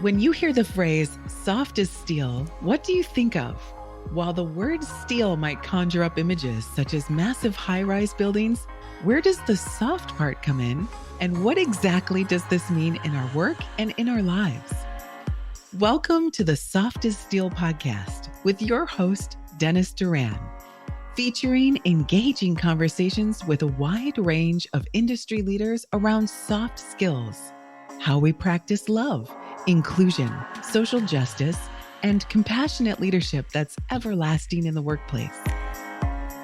When you hear the phrase soft as steel, what do you think of? While the word steel might conjure up images such as massive high-rise buildings, where does the soft part come in? And what exactly does this mean in our work and in our lives? Welcome to the Soft as Steel podcast with your host, Dennis Doran, featuring engaging conversations with a wide range of industry leaders around soft skills, how we practice love, inclusion, social justice, and compassionate leadership that's everlasting in the workplace.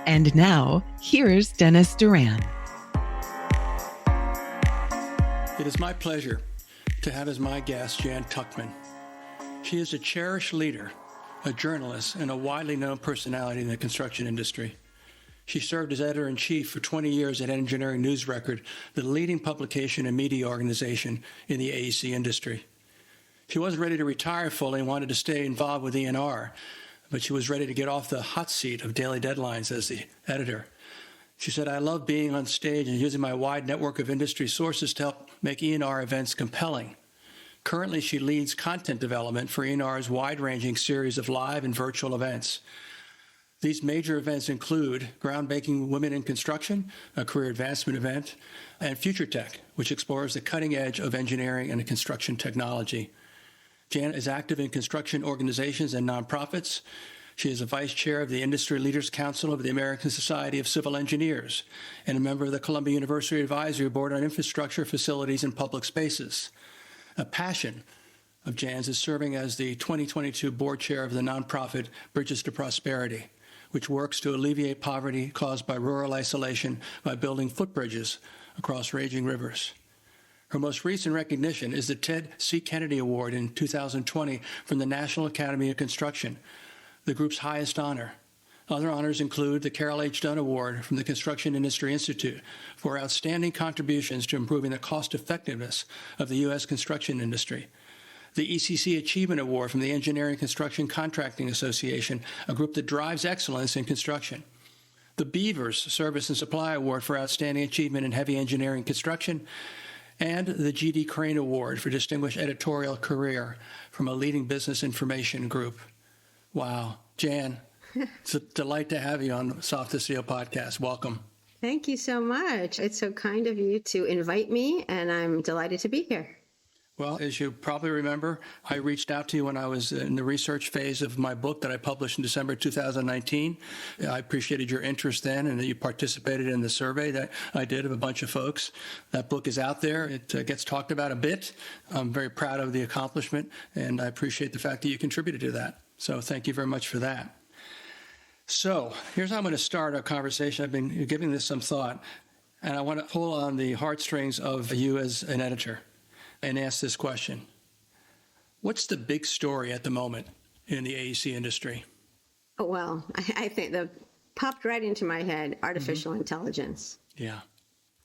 And now, here's Dennis Doran. It is my pleasure to have as my guest Jan Tuchman. She is a cherished leader, a journalist, and a widely known personality in the construction industry. She served as editor-in-chief for 20 years at Engineering News Record, the leading publication and media organization in the AEC industry. She wasn't ready to retire fully and wanted to stay involved with ENR, but she was ready to get off the hot seat of daily deadlines as the editor. She said, "I love being on stage and using my wide network of industry sources to help make ENR events compelling." Currently, she leads content development for ENR's wide-ranging series of live and virtual events. These major events include Groundbreaking Women in Construction, a career advancement event, and Future Tech, which explores the cutting edge of engineering and construction technology. Jan is active in construction organizations and nonprofits. She is a vice chair of the Industry Leaders Council of the American Society of Civil Engineers and a member of the Columbia University Advisory Board on Infrastructure, Facilities, and Public Spaces. A passion of Jan's is serving as the 2022 board chair of the nonprofit Bridges to Prosperity, which works to alleviate poverty caused by rural isolation by building footbridges across raging rivers. Her most recent recognition is the Ted C. Kennedy Award in 2020 from the National Academy of Construction, the group's highest honor. Other honors include the Carol H. Dunn Award from the Construction Industry Institute for outstanding contributions to improving the cost-effectiveness of the U.S. construction industry, the ECC Achievement Award from the Engineering Construction Contracting Association, a group that drives excellence in construction, the Beavers Service and Supply Award for Outstanding Achievement in Heavy Engineering Construction, and the G.D. Crane Award for Distinguished Editorial Career from a leading business information group. Wow. Jan, it's a delight to have you on Soft as Steel podcast. Welcome. Thank you so much. It's so kind of you to invite me, and I'm delighted to be here. Well, as you probably remember, I reached out to you when I was in the research phase of my book that I published in December 2019. I appreciated your interest then and that you participated in the survey that I did of a bunch of folks. That book is out there. It gets talked about a bit. I'm very proud of the accomplishment, and I appreciate the fact that you contributed to that. So thank you very much for that. So here's how I'm going to start our conversation. I've been giving this some thought, and I want to pull on the heartstrings of you as an editor and ask this question. What's the big story at the moment in the AEC industry? Well, I think that popped right into my head, artificial intelligence. Yeah.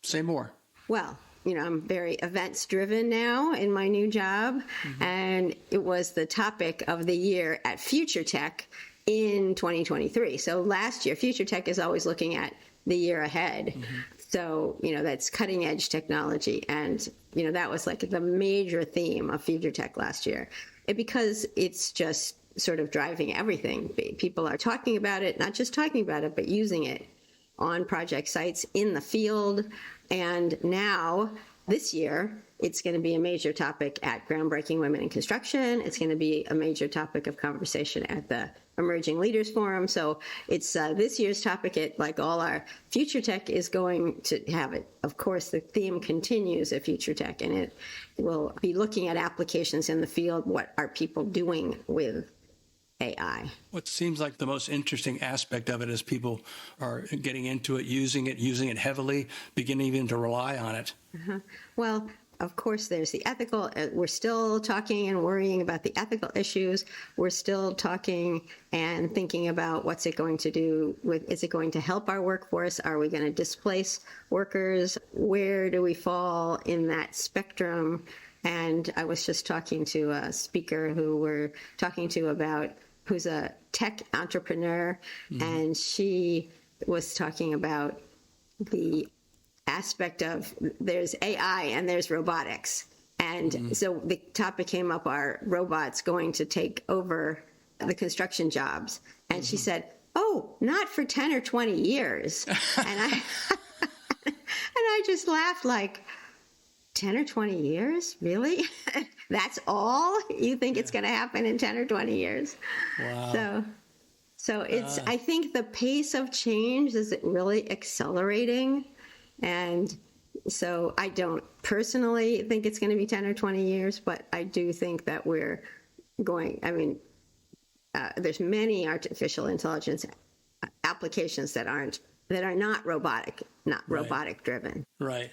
Say more. Well, I'm very events driven now in my new job, and it was the topic of the year at Future Tech in 2023. So last year, Future Tech is always looking at the year ahead. So, that's cutting edge technology. And, that was like the major theme of Future Tech last year. Because it's just sort of driving everything. People are talking about it, not just talking about it, but using it on project sites in the field. And now, this year, it's going to be a major topic at Groundbreaking Women in Construction. It's going to be a major topic of conversation at the Emerging Leaders Forum. So it's this year's topic at like all our Future Tech is going to have it. Of course, the theme continues at Future Tech, and it will be looking at applications in the field. What are people doing with AI? What seems like the most interesting aspect of it is people are getting into it, using it heavily, beginning even to rely on it. Well, of course, there's the ethical. We're still talking and worrying about the ethical issues. We're still talking and thinking about what's it going to do with, is it going to help our workforce? Are we going to displace workers? Where do we fall in that spectrum? And I was just talking to a speaker who we're talking to about, who's a tech entrepreneur, and she was talking about the aspect of there's AI and there's robotics. And so the topic came up, are robots going to take over the construction jobs? And she said, oh, not for 10 or 20 years. And I just laughed like, 10 or 20 years? Really? That's all you think it's going to happen in 10 or 20 years? Wow. So it's, I think the pace of change is really accelerating. And so I don't personally think it's going to be 10 or 20 years, but I do think that we're going, there's many artificial intelligence applications that are not robotic driven. Right.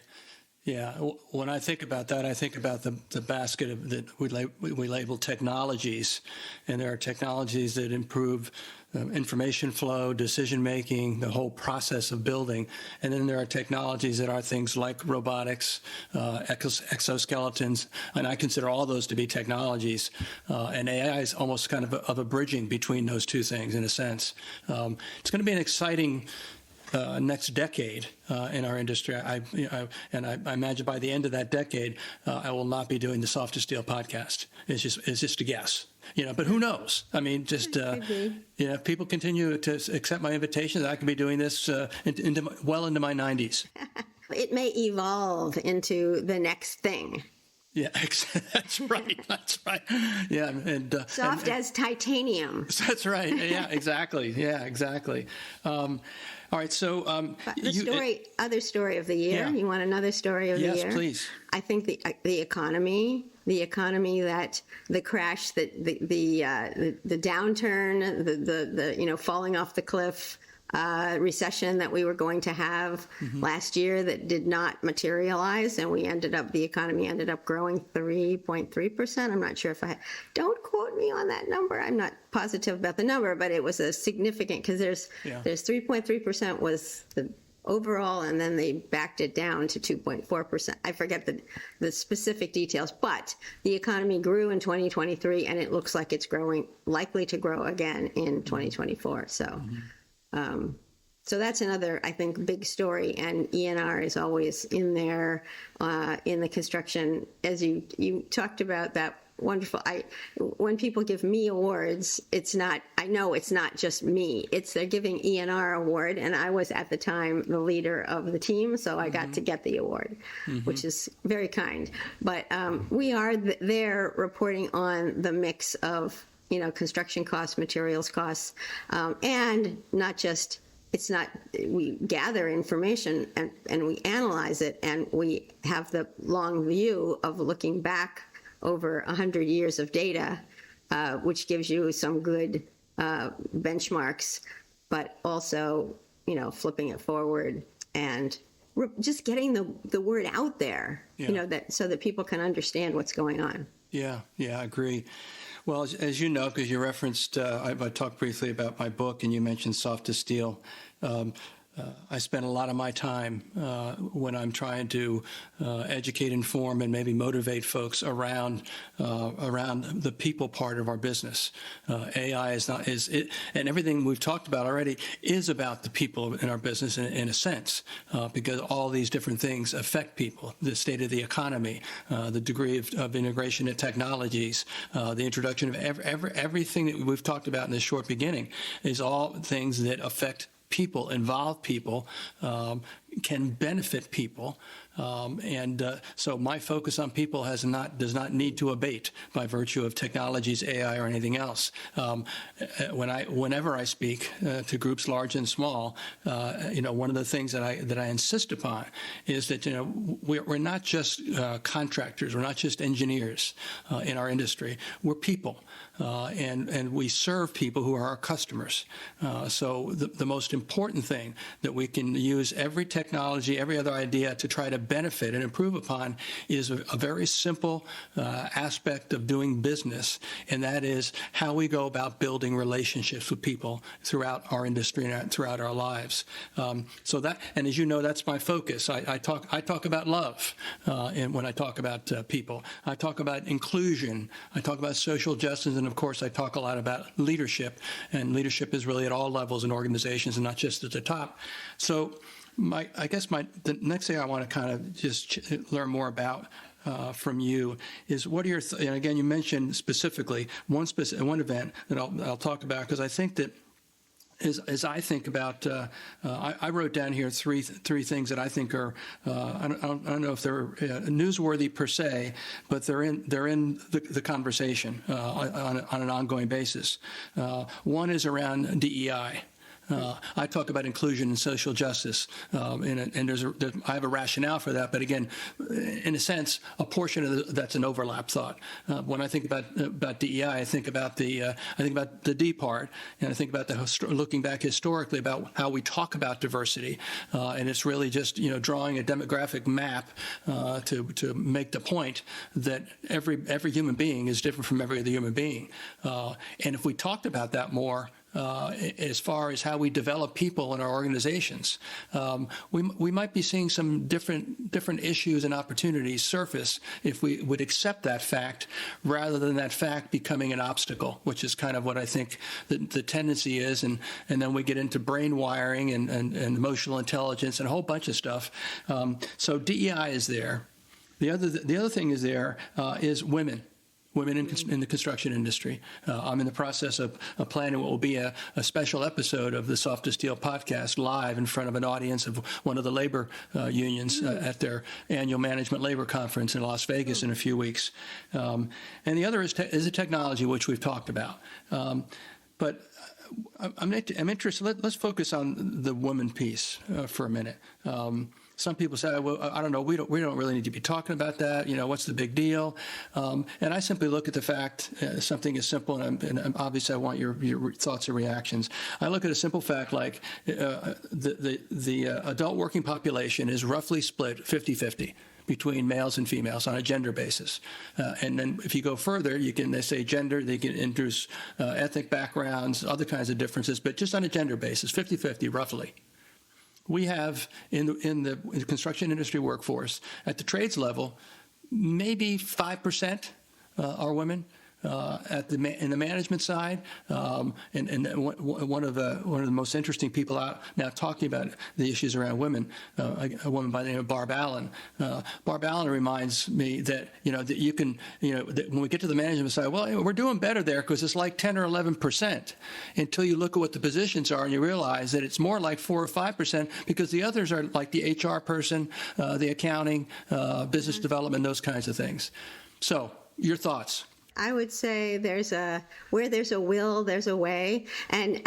Yeah. When I think about that, I think about the basket that we label technologies, and there are technologies that improve information flow, decision making, the whole process of building, and then there are technologies that are things like robotics, exoskeletons, and I consider all those to be technologies. And AI is almost kind of a bridging between those two things in a sense. It's going to be an exciting next decade in our industry. I imagine by the end of that decade, I will not be doing the Soft as Steel podcast. It's just a guess, but who knows? I mean, just, if people continue to accept my invitation, I could be doing this well into my 90s. It may evolve into the next thing. Yeah, that's right. That's right. Yeah, and soft as titanium. That's right. Yeah, exactly. Yeah, exactly. All right. So other story of the year. Yeah. You want another story of the year? Yes, please. I think the economy that the crash, the downturn, the falling off the cliff. Recession that we were going to have last year that did not materialize, and the economy ended up growing 3.3%. I'm not sure don't quote me on that number. I'm not positive about the number, but it was a significant, because there's 3.3% was the overall, and then they backed it down to 2.4%. I forget the specific details, but the economy grew in 2023, and it looks like it's likely to grow again in 2024. So that's another, I think, big story, and ENR is always in there in the construction. As you talked about that wonderful. When people give me awards, I know it's not just me. They're giving ENR award, and I was at the time the leader of the team, so I got to get the award, which is very kind. But we are there reporting on the mix of construction costs, materials costs, and we gather information and we analyze it, and we have the long view of looking back over 100 years of data, which gives you some good benchmarks, but also, flipping it forward and just getting the word out there, so that people can understand what's going on. Yeah, I agree. Well, as you know, because you referenced, I talked briefly about my book, and you mentioned Soft as Steel. I spend a lot of my time when I'm trying to educate, inform, and maybe motivate folks around the people part of our business. AI and everything we've talked about already is about the people in our business in a sense, because all these different things affect people: the state of the economy, the degree of integration of technologies, the introduction of everything that we've talked about in this short beginning is all things that affect people, involve people, can benefit people. So my focus on people does not need to abate by virtue of technologies, AI, or anything else. Whenever I speak to groups large and small, one of the things that I insist upon is that we're not just contractors, we're not just engineers in our industry. We're people, and we serve people who are our customers. So the most important thing that we can use every technology, every other idea to try to benefit and improve upon is a very simple aspect of doing business, and that is how we go about building relationships with people throughout our industry and throughout our lives. And as you know, that's my focus. I talk about love, and when I talk about people, I talk about inclusion, I talk about social justice, and of course, I talk a lot about leadership. And leadership is really at all levels in organizations, and not just at the top. So the next thing I want to kind of just learn more about from you is what are your and again, you mentioned specifically one event that I'll talk about, because I think that as I think about, I wrote down here three things that I think are I don't know if they're newsworthy per se, but they're in the conversation on an ongoing basis. One is around DEI. I talk about inclusion and social justice, and I have a rationale for that. But again, in a sense, a portion of that's an overlap thought. When I think about DEI, I think about the D part, and I think about looking back historically about how we talk about diversity, and it's really just drawing a demographic map to make the point that every human being is different from every other human being, and if we talked about that more. As far as how we develop people in our organizations, we might be seeing some different issues and opportunities surface if we would accept that fact rather than that fact becoming an obstacle, which is kind of what I think the tendency is, and then we get into brain wiring and emotional intelligence and a whole bunch of stuff. So DEI is there. The other thing is there is women in the construction industry. I'm in the process of planning what will be a special episode of the Soft to Steel podcast live in front of an audience of one of the labor unions at their annual management labor conference in Las Vegas in a few weeks. And the other is the technology, which we've talked about. But I'm interested. Let's focus on the woman piece for a minute. Some people say, well, I don't know, we don't really need to be talking about that. What's the big deal? And I simply look at the fact, something as simple, and obviously I want your thoughts and reactions. I look at a simple fact like the adult working population is roughly split 50-50. Between males and females on a gender basis. And then if you go further, they say gender, they can introduce ethnic backgrounds, other kinds of differences, but just on a gender basis, 50-50 roughly. We have in the construction industry workforce at the trades level, maybe 5% are women. In the management side, and one of the most interesting people out now talking about the issues around women, a woman by the name of Barb Allen. Barb Allen reminds me that that you can that when we get to the management side, well, we're doing better there because it's like 10 or 11%, until you look at what the positions are and you realize that it's more like 4 or 5% because the others are like the HR person, the accounting, business development, those kinds of things. So, your thoughts? I would say where there's a will, there's a way. And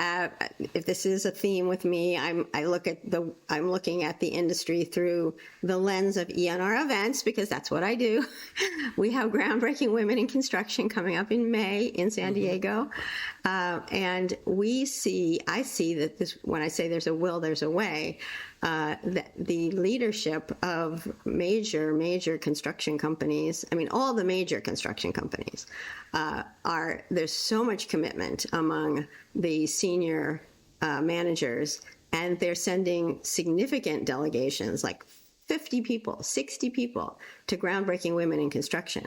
if this is a theme with me, I'm looking at the industry through the lens of ENR events, because that's what I do. We have Groundbreaking Women in Construction coming up in May in San Diego. And I see that when I say there's a will, there's a way. The leadership of major construction companies, all the major construction companies, there's so much commitment among the senior managers, and they're sending significant delegations, like 50 people, 60 people, to Groundbreaking Women in Construction.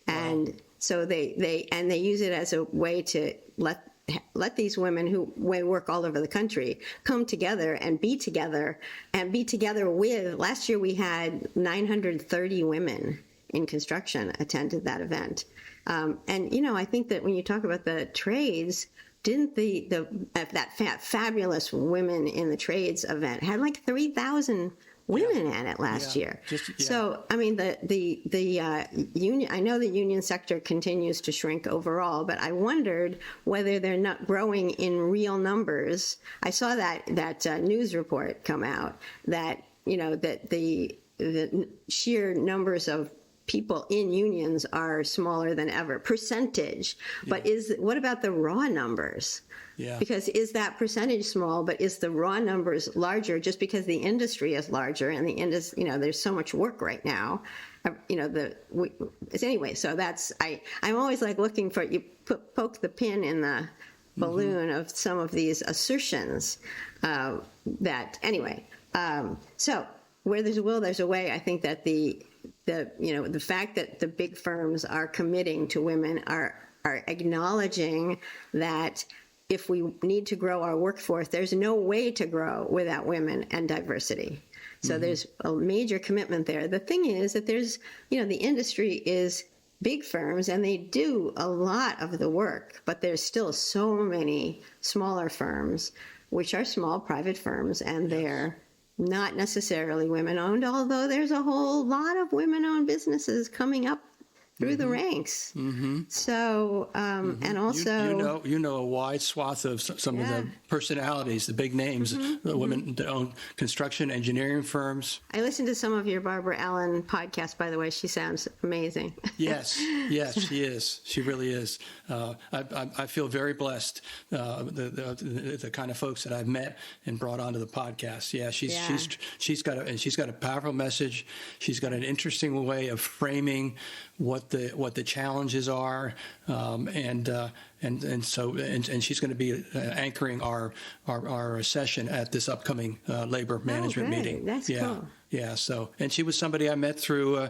And so they use it as a way to let these women who work all over the country come together and be together with. Last year we had 930 women in construction attended that event. And I think that when you talk about the trades, didn't that fabulous Women in the Trades event had like 3,000 women at it last year. So, the union, I know the union sector continues to shrink overall, but I wondered whether they're not growing in real numbers. I saw that news report come out that, that the sheer numbers of people in unions are smaller than ever, percentage. But what about the raw numbers? Yeah. Because is that percentage small, but is the raw numbers larger just because the industry is larger and the industry, there's so much work right now, anyway. So that's, I'm always like looking for, you poke the pin in the balloon of some of these assertions so where there's a will, there's a way. I think that the fact that the big firms are committing to women are acknowledging that if we need to grow our workforce, there's no way to grow without women and diversity. So there's a major commitment there. The thing is that there's, the industry is big firms and they do a lot of the work, but there's still so many smaller firms, which are small private firms, and they're not necessarily women-owned, although there's a whole lot of women-owned businesses coming up through the ranks. So, and also... You know a wide swath of some of the personalities, the big names, the women that own construction, engineering firms. I listened to some of your Barbara Allen podcast, by the way. She sounds amazing. Yes, she is. She really is. I feel very blessed, the kind of folks that I've met and brought onto the podcast. Yeah, she's got a powerful message. She's got an interesting way of framing what the challenges are, and she's going to be anchoring our session at this upcoming labor management meeting. That's cool. Yeah. So, and she was somebody I met through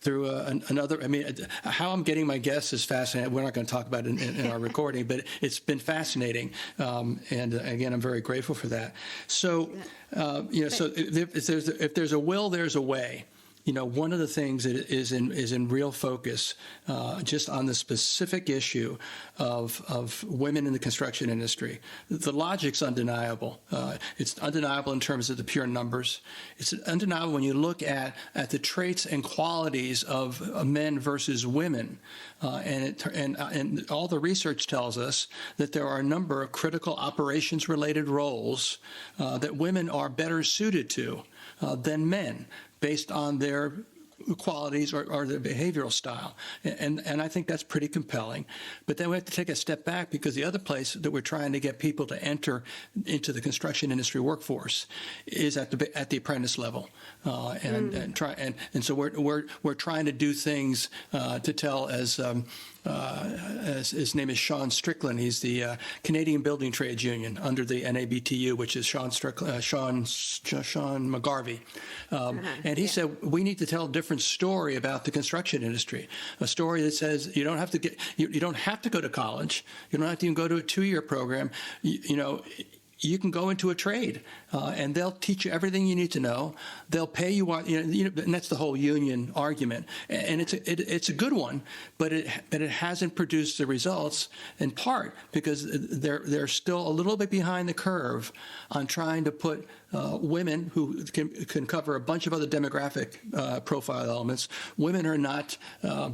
another. I mean, how I'm getting my guests is fascinating. We're not going to talk about it in our recording, but it's been fascinating. And again, I'm very grateful for that. So, so if there's a will, there's a way. One of the things that is in real focus, just on the specific issue of women in the construction industry. The logic's undeniable. It's undeniable in terms of the pure numbers. It's undeniable when you look at the traits and qualities of men versus women, and all the research tells us that there are a number of critical operations-related roles that women are better suited to than men, based on their qualities or their behavioral style. And I think that's pretty compelling. But then we have to take a step back, because the other place that we're trying to get people to enter into the construction industry workforce is at the apprentice level. And so we're trying to do things to tell, as his name is Sean Strickland. He's the Canadian Building Trades Union under the NABTU, which is Sean McGarvey. And he said, we need to tell a different story about the construction industry, a story that says you don't have to go to college. You don't have to even go to a 2-year program. You can go into a trade, and they'll teach you everything you need to know. They'll pay you, and that's the whole union argument. And it's a good one, but it hasn't produced the results, in part because they're still a little bit behind the curve on trying to put women who can cover a bunch of other demographic profile elements. Women are not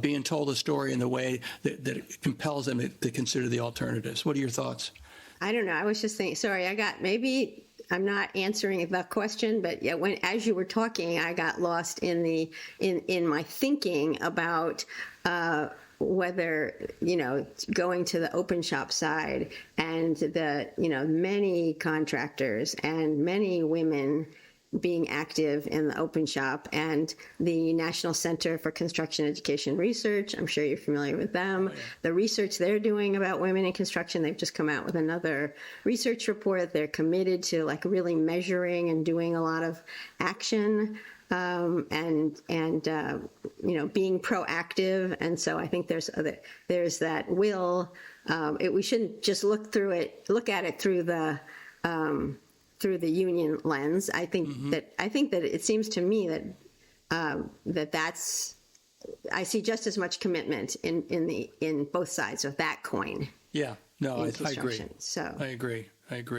being told the story in the way that compels them to consider the alternatives. What are your thoughts? I don't know. I was just thinking, sorry, maybe I'm not answering the question, but yeah, as you were talking, I got lost in my thinking about whether, going to the open shop side and the, many contractors and many women being active in the open shop, and the National Center for Construction Education Research. I'm sure you're familiar with them. Oh, yeah. The research they're doing about women in construction, they've just come out with another research report. They're committed to really measuring and doing a lot of action, and being proactive. And so I think there's that will. We shouldn't just look at it through the union lens. I think that it seems to me that that's, I see just as much commitment in both sides of that coin. Yeah, no, I agree. So I agree.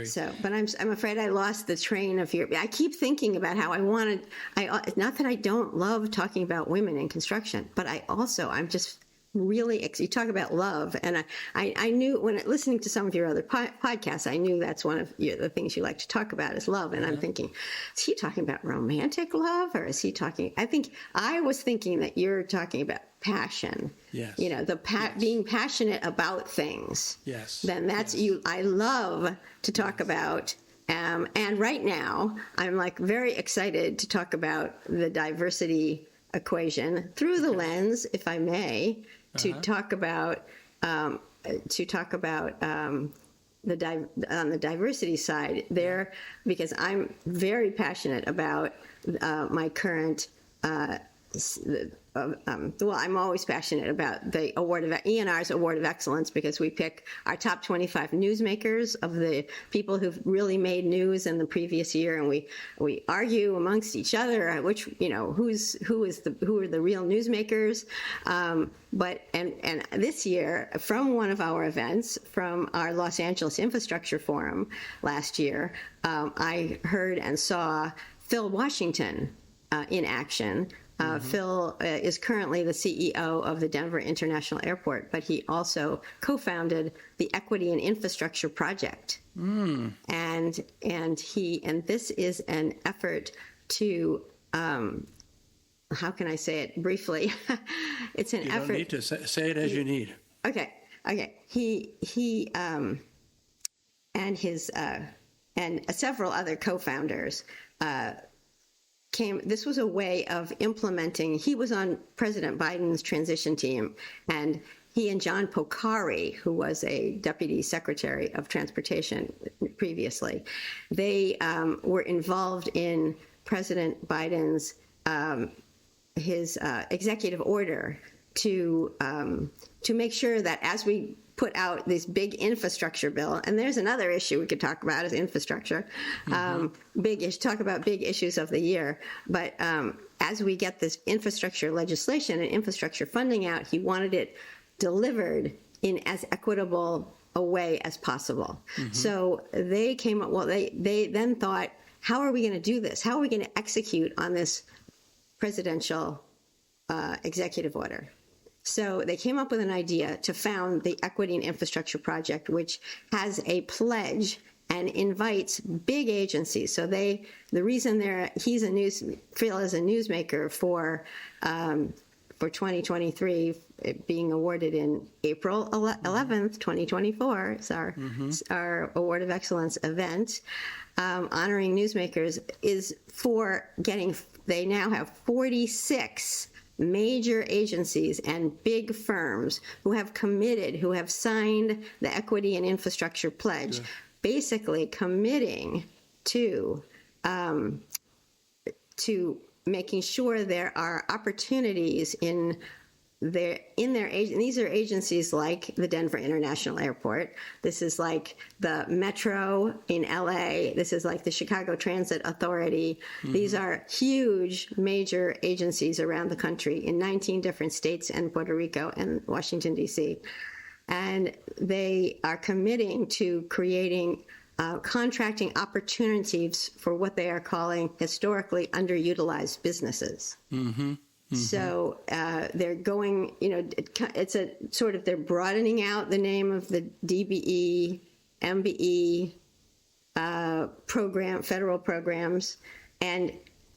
So, but I'm afraid I lost the train of I keep thinking about how not that I don't love talking about women in construction, but I'm just really, you talk about love, and I knew when listening to some of your other podcasts, I knew that's one of the things you like to talk about is love. And I'm thinking, is he talking about romantic love, or is he talking? I was thinking that you're talking about passion. Yes. Being passionate about things. Yes. Then that's you. I love to talk about. And right now, I'm very excited to talk about the diversity equation through the lens, if I may, to talk about on the diversity side there, because I'm very passionate about my current well, I'm always passionate about the award of ENR's Award of Excellence, because we pick our top 25 newsmakers of the people who've really made news in the previous year, and we argue amongst each other which, who are the real newsmakers. But this year, from one of our events, from our Los Angeles Infrastructure Forum last year, I heard and saw Phil Washington in action. Phil is currently the CEO of the Denver International Airport, but he also co-founded the Equity and Infrastructure Project. And this is an effort to, how can I say it briefly? It's an effort. You don't need to say it as you need. Okay. He and his and several other co-founders this was a way of implementing. He was on President Biden's transition team, and he and John Pocari, who was a deputy secretary of transportation previously, they were involved in President Biden's his executive order to make sure that as we put out this big infrastructure bill, and there's another issue we could talk about is infrastructure, talk about big issues of the year. But as we get this infrastructure legislation and infrastructure funding out, he wanted it delivered in as equitable a way as possible. So they came up, they then thought, how are we going to do this? How are we going to execute on this presidential executive order? So they came up with an idea to found the Equity and Infrastructure Project, which has a pledge and invites big agencies. So the reason Phil is a newsmaker for 2023, being awarded in April 11th, 2024, is our Award of Excellence event, honoring newsmakers, is for they now have 46 major agencies and big firms who have signed the Equity and Infrastructure Pledge, basically committing to making sure there are opportunities these are agencies like the Denver International Airport. This is like the Metro in LA. This is like the Chicago Transit Authority. These are huge, major agencies around the country in 19 different states and Puerto Rico and Washington, D.C. And they are committing to creating contracting opportunities for what they are calling historically underutilized businesses. So they're going, it's a sort of, they're broadening out the name of the DBE, MBE program, federal programs, and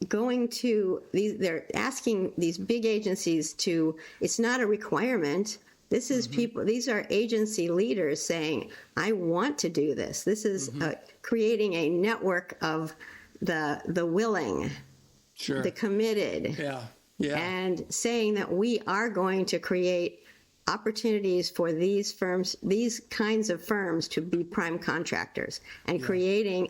going to they're asking these big agencies to, it's not a requirement. This is people, these are agency leaders saying, I want to do this. This is creating a network of the willing, the committed. And saying that we are going to create opportunities for these firms, these kinds of firms, to be prime contractors, and creating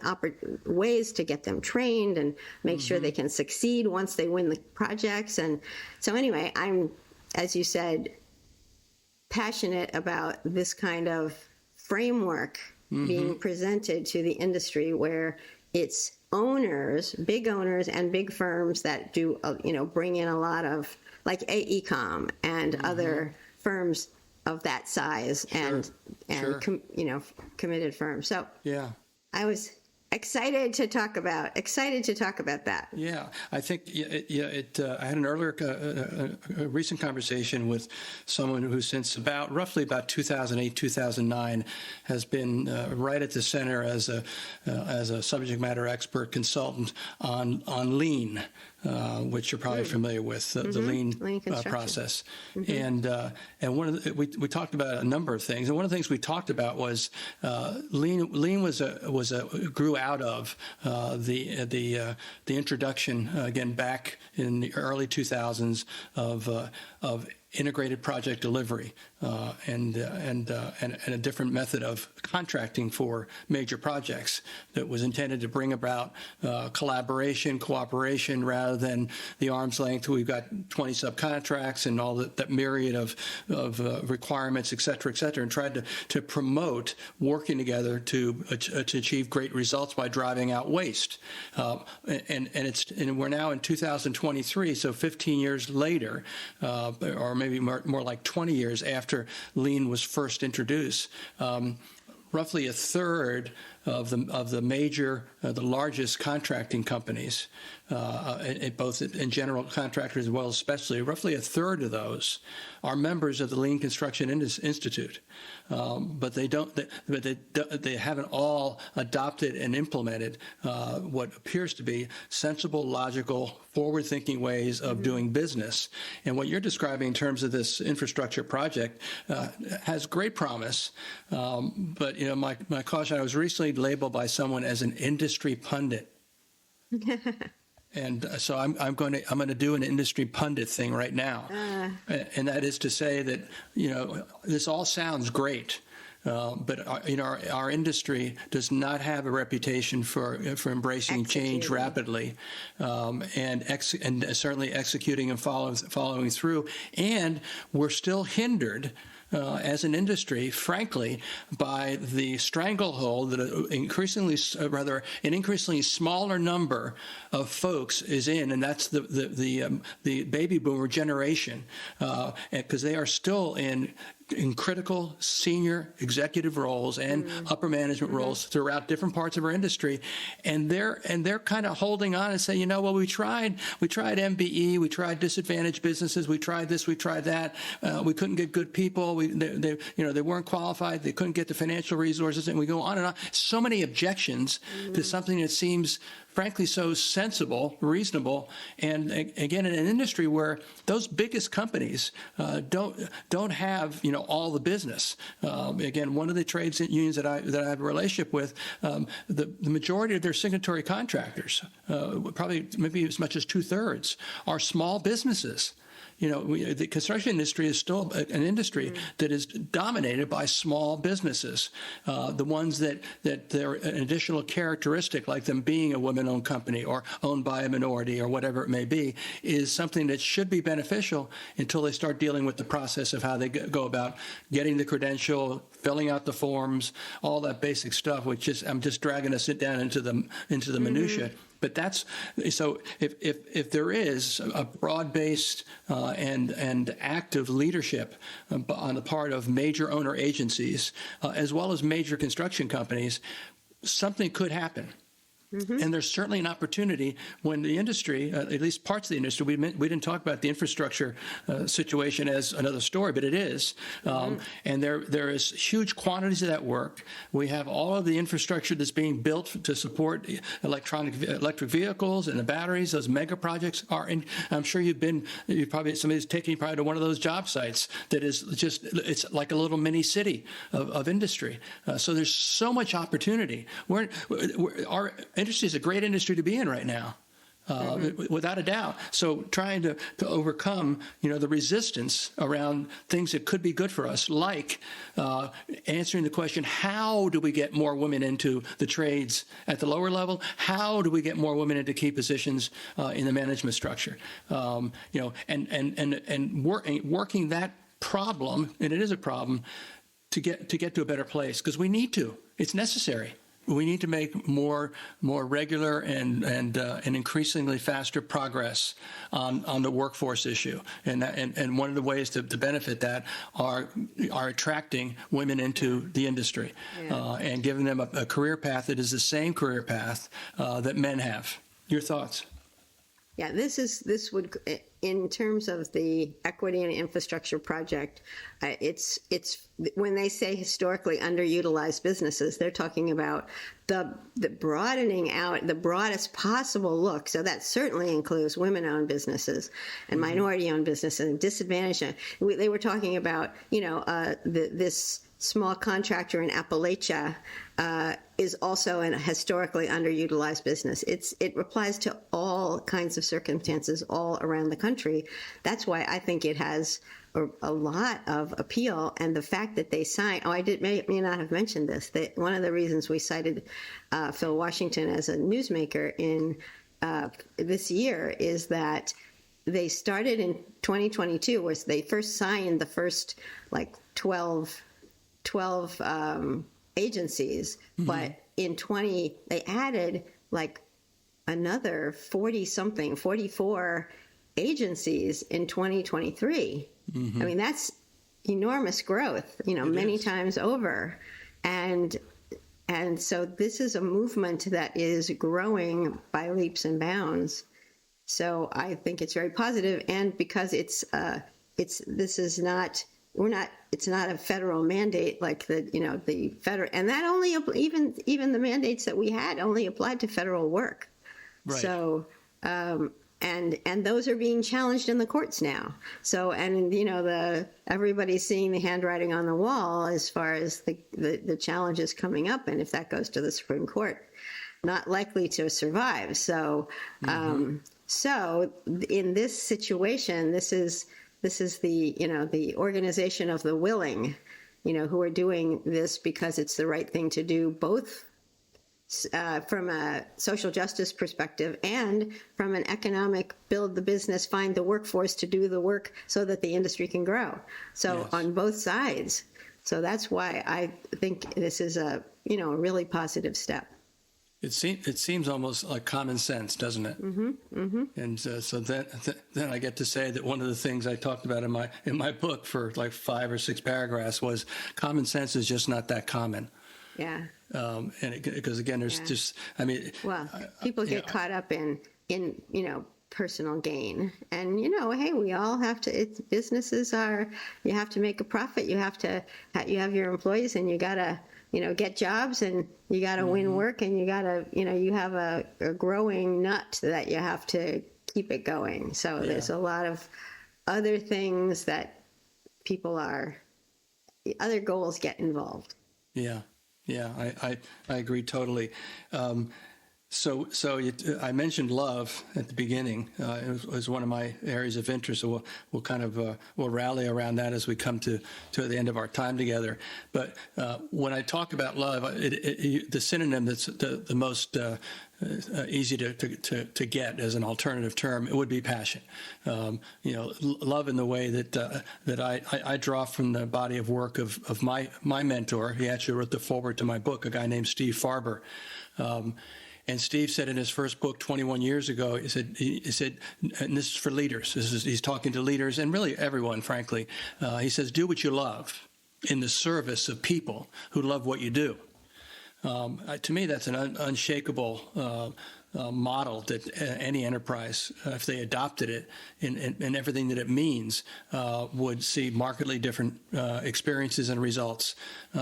ways to get them trained and make sure they can succeed once they win the projects. And so anyway, I'm, as you said, passionate about this kind of framework being presented to the industry, where it's owners, big owners and big firms that do, bring in a lot of, like AECOM and other firms of that size, and committed firms. So I was excited to talk about that. Yeah, I think I had an earlier, a recent conversation with someone who, since roughly about 2008, 2009, has been right at the center as a subject matter expert consultant on lean, which you're probably familiar with, the lean process. And we talked about a number of things, and one of the things we talked about was lean grew out of the introduction, again back in the early 2000s, of integrated project delivery and a different method of contracting for major projects that was intended to bring about collaboration, cooperation, rather than the arm's length. We've got 20 subcontracts and all that myriad of requirements, et cetera, and tried to promote working together to achieve great results by driving out waste. And we're now in 2023, so 15 years later, or maybe more like 20 years after Lean was first introduced. Roughly a third of the major, the largest contracting companies, both in general contractors as well as especially, roughly a third of those are members of the Lean Construction Institute, but they haven't all adopted and implemented what appears to be sensible, logical, forward-thinking ways of doing business. And what you're describing in terms of this infrastructure project has great promise. But my caution, I was recently labeled by someone as an industry pundit. And so I'm going to do an industry pundit thing right now, and that is to say that this all sounds great, but our industry does not have a reputation for embracing change rapidly, and certainly executing and following through, and we're still hindered. As an industry, frankly, by the stranglehold that an increasingly smaller number of folks is in, and that's the baby boomer generation, because they are still in critical senior executive roles and upper management roles throughout different parts of our industry, and they're kind of holding on and saying, well, we tried MBE, we tried disadvantaged businesses, we tried this, we tried that, we couldn't get good people, they weren't qualified, they couldn't get the financial resources, and we go on and on. So many objections to something that seems frankly so sensible, reasonable, and again, in an industry where those biggest companies don't have all the business. Again, one of the trades unions that I have a relationship with, the majority of their signatory contractors, probably maybe as much as 2/3, are small businesses. The construction industry is still an industry that is dominated by small businesses. The ones that they're an additional characteristic, like them being a women-owned company or owned by a minority or whatever it may be, is something that should be beneficial until they start dealing with the process of how they go about getting the credential, filling out the forms, all that basic stuff, I'm just dragging us down into the minutia. But that's so. If there is a broad-based and active leadership on the part of major owner agencies, as well as major construction companies, something could happen. And there's certainly an opportunity when the industry, at least parts of the industry, we didn't talk about the infrastructure situation as another story, but it is. And there is huge quantities of that work. We have all of the infrastructure that's being built to support electric vehicles and the batteries. Those mega projects are in. I'm sure somebody's taking you probably to one of those job sites that is it's like a little mini city of industry. So there's so much opportunity. Our industry is a great industry to be in right now, without a doubt. So trying to overcome, the resistance around things that could be good for us, like answering the question, how do we get more women into the trades at the lower level? How do we get more women into key positions in the management structure? And working that problem, and it is a problem, to get to a better place, because we need to. It's necessary. We need to make more regular and increasingly faster progress on the workforce issue, and one of the ways to benefit that are attracting women into the industry, and giving them a career path that is the same career path that men have. Your thoughts? Yeah, this would, in terms of the equity and infrastructure project, it's when they say historically underutilized businesses, they're talking about the broadening out, the broadest possible look. So that certainly includes women-owned businesses and minority-owned businesses and disadvantaged. They were talking about this small contractor in Appalachia is also a historically underutilized business. It applies to all kinds of circumstances all around the country. That's why I think it has a lot of appeal. And the fact that they signed, may not have mentioned this, that one of the reasons we cited Phil Washington as a newsmaker in this year is that they started in 2022, where they first signed the first like 12 agencies, but in they added like another 44 agencies in 2023. I mean, that's enormous growth, many times over. And so this is a movement that is growing by leaps and bounds. So I think it's very positive, and because it's not a federal mandate like the federal, and that only even the mandates that we had only applied to federal work. Right. So and those are being challenged in the courts now. So everybody's seeing the handwriting on the wall as far as the challenges coming up, and if that goes to the Supreme Court, not likely to survive. So so in this situation, this is the organization of the willing, who are doing this because it's the right thing to do, both from a social justice perspective and from an economic build the business, find the workforce to do the work so that the industry can grow. So yes. On both sides. So that's why I think this is a really positive step. It seems almost like common sense, doesn't it? And so then I get to say that one of the things I talked about in my book for like 5 or 6 paragraphs was common sense is just not that common. Yeah. Because again, there's just, people get caught up in personal gain, and hey, we all have to. Businesses you have to make a profit. You have your employees, and you gotta get jobs, and you got to win work, and you got to, you have a growing nut that you have to keep it going. So there's a lot of other things that other goals get involved. Yeah. I agree totally. So I mentioned love at the beginning. It was one of my areas of interest. So we'll kind of we'll rally around that as we come to the end of our time together. But when I talk about love, the synonym that's the most easy to get as an alternative term, it would be passion. Love in the way that I draw from the body of work of my mentor. He actually wrote the foreword to my book, a guy named Steve Farber. And Steve said in his first book 21 years ago, he said, and this is for leaders. He's talking to leaders and really everyone, frankly. He says, do what you love in the service of people who love what you do. To me, that's an unshakable model that any enterprise, if they adopted it and everything that it means, would see markedly different experiences and results,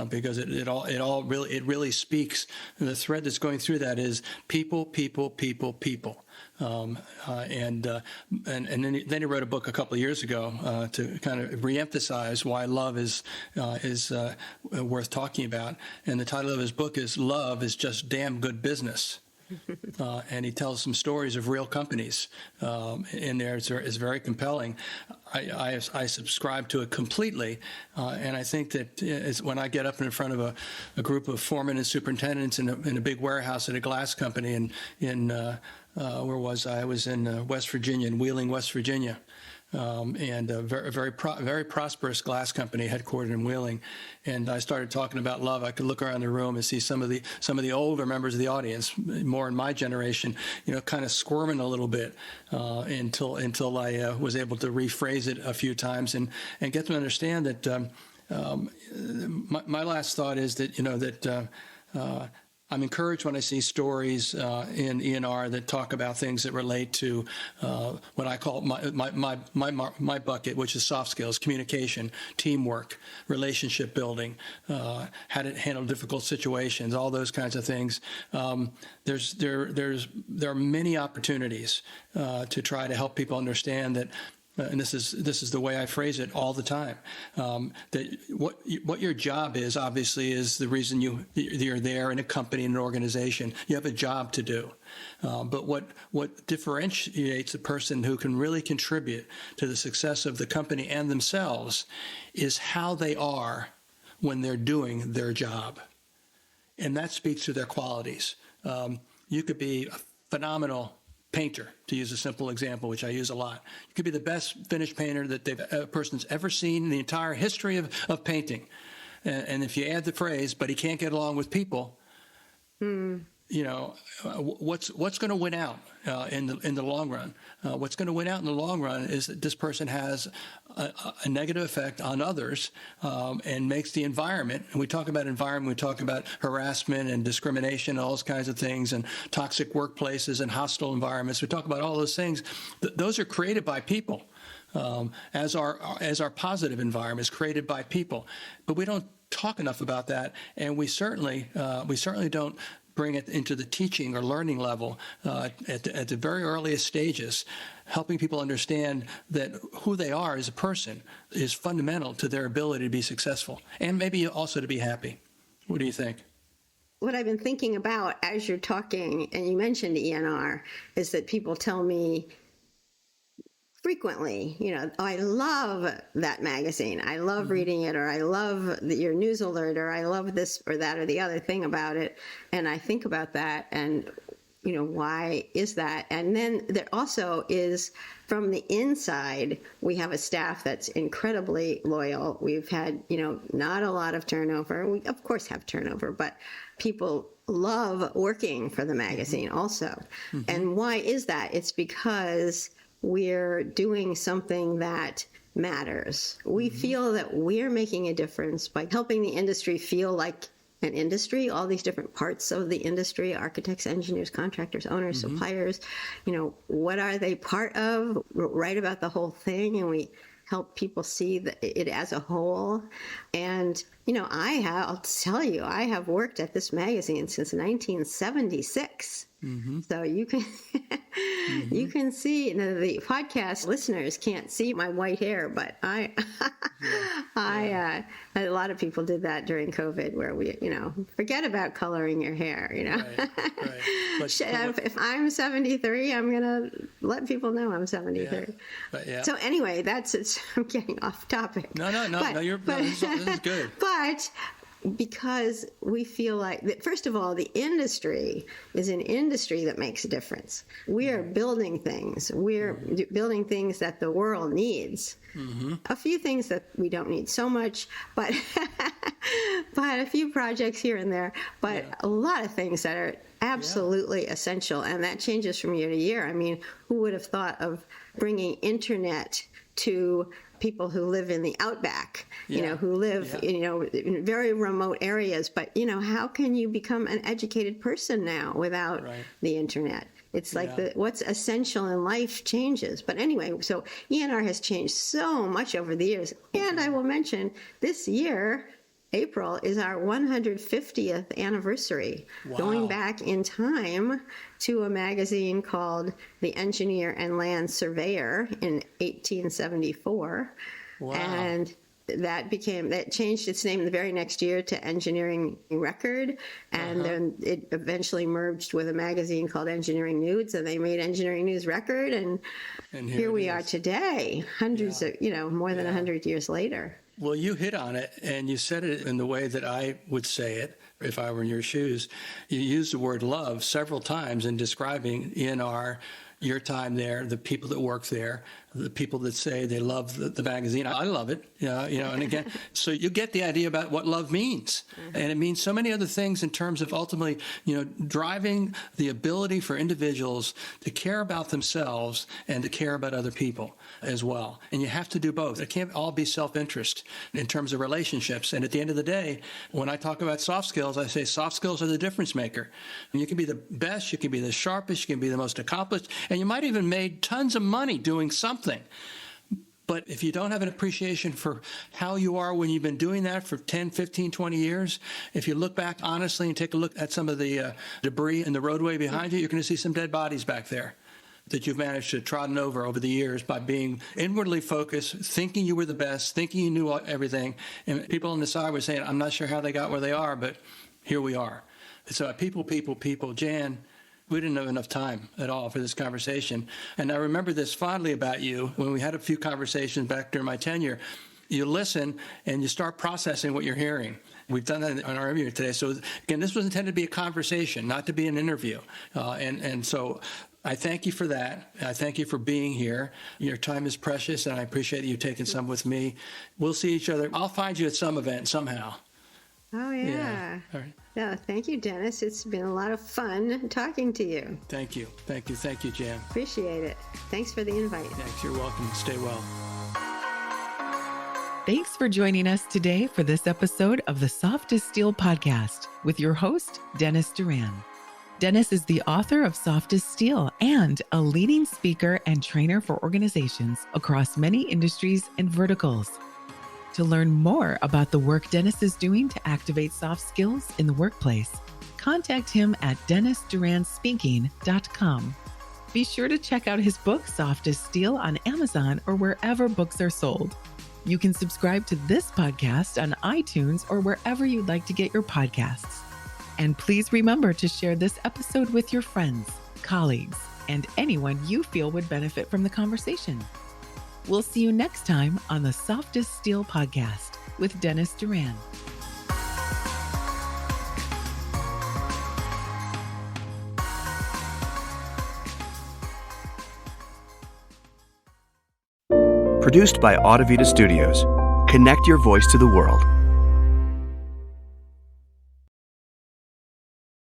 because it really speaks. The thread that's going through that is people. And then he wrote a book a couple of years ago to kind of reemphasize why love is worth talking about. And the title of his book is "Love is Just Damn Good Business." And he tells some stories of real companies in there. It's very compelling. I subscribe to it completely, and I think that when I get up in front of a group of foremen and superintendents in a big warehouse at a glass company in where was I? I was in West Virginia, in Wheeling, West Virginia. And a very prosperous glass company headquartered in Wheeling. And I started talking about love. I could look around the room and see some of the older members of the audience, more in my generation, kind of squirming a little bit until I was able to rephrase it a few times and get them to understand that my last thought is that I'm encouraged when I see stories in E&R that talk about things that relate to what I call my bucket, which is soft skills, communication, teamwork, relationship building, how to handle difficult situations, all those kinds of things. There are many opportunities to try to help people understand that and this is the way I phrase it all the time, that what your job is, obviously, is the reason you're there in a company, in an organization. You have a job to do. But what differentiates a person who can really contribute to the success of the company and themselves is how they are when they're doing their job. And that speaks to their qualities. You could be a phenomenal painter, to use a simple example, which I use a lot. You could be the best finished painter that a person's ever seen in the entire history of painting. And if you add the phrase, but he can't get along with people, what's going to win out in the long run? What's going to win out in the long run is that this person has a negative effect on others and makes the environment. And we talk about environment, we talk about harassment and discrimination, all those kinds of things, and toxic workplaces and hostile environments. We talk about all those things. Those are created by people, as our positive environment is created by people. But we don't talk enough about that, and we certainly don't bring it into the teaching or learning level at the very earliest stages. Helping people understand that who they are as a person is fundamental to their ability to be successful and maybe also to be happy. What do you think? What I've been thinking about as you're talking, and you mentioned ENR, is that people tell me frequently, I love that magazine. I love reading it, or I love your news alert, or I love this or that or the other thing about it. And I think about that and, why is that? And then there also is, from the inside, we have a staff that's incredibly loyal. We've had, not a lot of turnover. We, of course, have turnover, but people love working for the magazine also. And why is that? It's because we're doing something that matters. We feel that we're making a difference by helping the industry feel like an industry, all these different parts of the industry, architects, engineers, contractors, owners, suppliers, what are they part of? Write about the whole thing, and we help people see it as a whole. And, I'll tell you, I have worked at this magazine since 1976. So you can you can see, the podcast listeners can't see my white hair, but a lot of people did that during COVID, where we, forget about coloring your hair, Right. If I'm 73, I'm going to let people know I'm 73. So anyway, that's it. I'm getting off topic. No, this is good. But because we feel like, first of all, the industry is an industry that makes a difference. We are building things. We're building things that the world needs. A few things that we don't need so much, but but a few projects here and there. But a lot of things that are absolutely essential, and that changes from year to year. I mean, who would have thought of bringing internet to people who live in the outback, who live, in very remote areas. But, how can you become an educated person now without the internet? It's like what's essential in life changes. But anyway, so ENR has changed so much over the years. And I will mention this year, April, is our 150th anniversary, going back in time to a magazine called The Engineer and Land Surveyor in 1874. And that changed its name the very next year to Engineering Record, and then it eventually merged with a magazine called Engineering News, and they made Engineering News Record, and here we are today, hundreds of, more than 100 years later. Well, you hit on it, and you said it in the way that I would say it if I were in your shoes. You used the word love several times in describing ENR, your time there, the people that work there, the people that say they love the magazine. I love it, and again, so you get the idea about what love means. And it means so many other things in terms of ultimately, driving the ability for individuals to care about themselves and to care about other people as well. And you have to do both. It can't all be self-interest in terms of relationships. And at the end of the day, when I talk about soft skills, I say soft skills are the difference maker. And you can be the best, you can be the sharpest, you can be the most accomplished, and you might even made tons of money doing something. But if you don't have an appreciation for how you are when you've been doing that for 10, 15, 20 years, if you look back honestly and take a look at some of the debris in the roadway behind you, you're going to see some dead bodies back there. that you've managed to trodden over the years by being inwardly focused, thinking you were the best, thinking you knew everything. And people on the side were saying, I'm not sure how they got where they are, but here we are. So people, Jan, we didn't have enough time at all for this conversation. And I remember this fondly about you when we had a few conversations back during my tenure. You listen and you start processing what you're hearing. We've done that on our interview today. So again, this was intended to be a conversation, not to be an interview. And so I thank you for that. I thank you for being here. Your time is precious, and I appreciate you taking some with me. We'll see each other. I'll find you at some event somehow. Oh, yeah. All right. Yeah, thank you, Dennis. It's been a lot of fun talking to you. Thank you, Jan. Appreciate it. Thanks for the invite. Thanks. You're welcome. Stay well. Thanks for joining us today for this episode of the Soft as Steel podcast with your host, Dennis Doran. Dennis is the author of Soft as Steel and a leading speaker and trainer for organizations across many industries and verticals. To learn more about the work Dennis is doing to activate soft skills in the workplace, contact him at DennisDuranSpeaking.com. Be sure to check out his book, Soft as Steel, on Amazon or wherever books are sold. You can subscribe to this podcast on iTunes or wherever you'd like to get your podcasts. And please remember to share this episode with your friends, colleagues, and anyone you feel would benefit from the conversation. We'll see you next time on the Soft as Steel podcast with Dennis Doran. Produced by Audivita Studios. Connect your voice to the world.